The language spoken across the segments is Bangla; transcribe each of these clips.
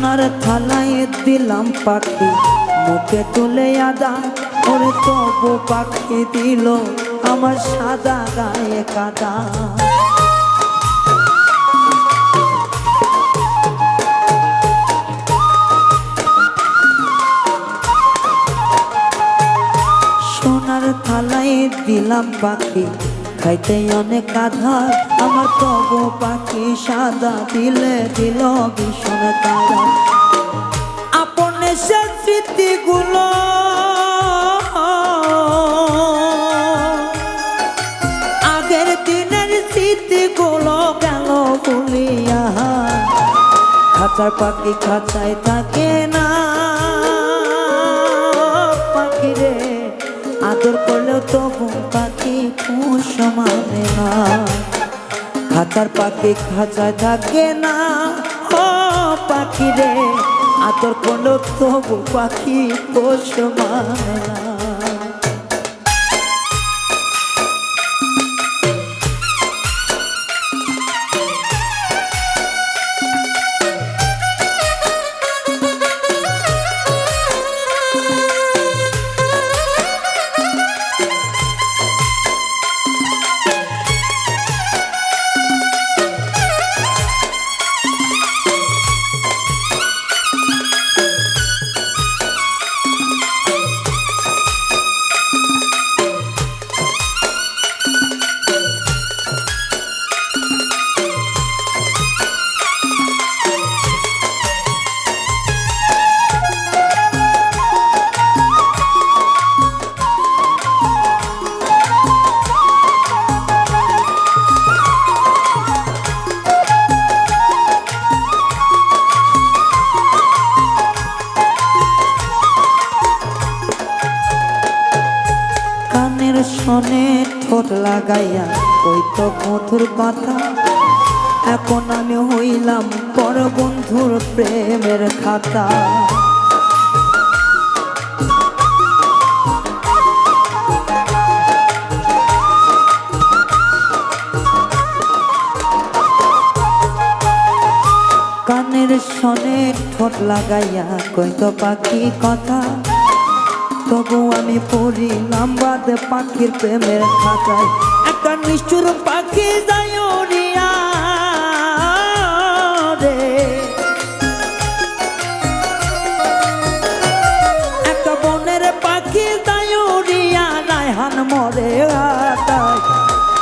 সোনার থালায় দিলাম পাখি মুখে তুলে আদা ওরে তবু পাখি দিল আমার সাদা গায়ে কাদা সোনার থালায় দিলাম পাখি খাইতে অনেক আধার আমার তবু পাখি সাদা দিলে দিল ভীষণ কাদা আপন সে স্মৃতিগুলো আগের দিনের স্মৃতিগুলো গেল ভুলিয়া খাঁচার পাখি খাঁচায় থাকে না পাখি রে আদর করলেও তবু পাখি পোষ মানে না খাঁচার পাখি খাঁচায় থাকে না ও পাখি রে আদর করলেও তবু পাখি পোষ মানে না শোনে ঠোঁট লাগাইয়া কইতো মধুর কথা এখন আমি হইলাম পর বন্ধুর প্রেমের খাতা কানের শোনে ঠোঁট লাগাইয়া কইতো পাখি কথা তবু আমি পড়িলাম বাদ পাখির প্রেমের খাতায় একটা নিষ্ঠুর পাখি যায় উড়িয়া রে একটা বনের পাখি যায় উড়িয়া রায়হান মরে আতায়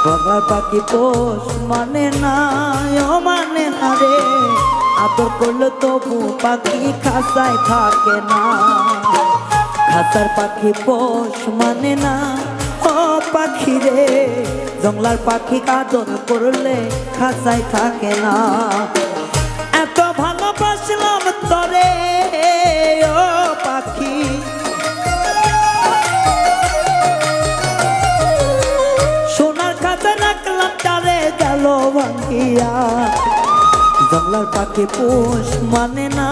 বাবার পাখি পোষ মানে না ও মানে না রে আদর করলে তবু পাখি খাঁচায় থাকে না খাঁচার পাখি পোষ মানে না ও পাখি রে জংলার পাখি আদর করলে খাঁচায় থাকে না এত ভালোবাসলাম তরে ও পাখি সোনার খাঁচা রাখলাম তারে গেল ভাঙিয়া জংলার পাখি পোষ মানে না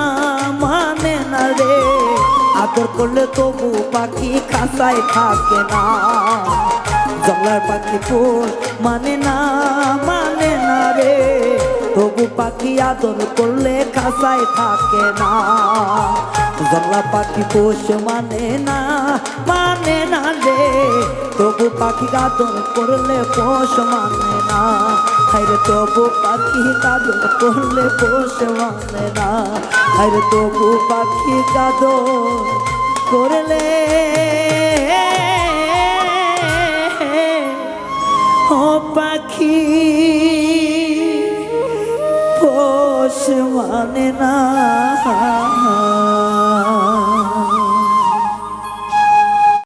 রে আদর করলে তবু পাখি খাঁচায় থাকে না জংলার পাখি পোষ মানে না রে তবু পাখি আদর করলে খাঁচায় থাকে না জংলা পাখি পোষ মানে না রে তবু পাখি আদর করলে পোষ মানে না হায়রে তবু পাখি আদর করলে পোষ মানে না হায়রে তবু পাখি আদর করলে ও পাখি পোষ মানে না।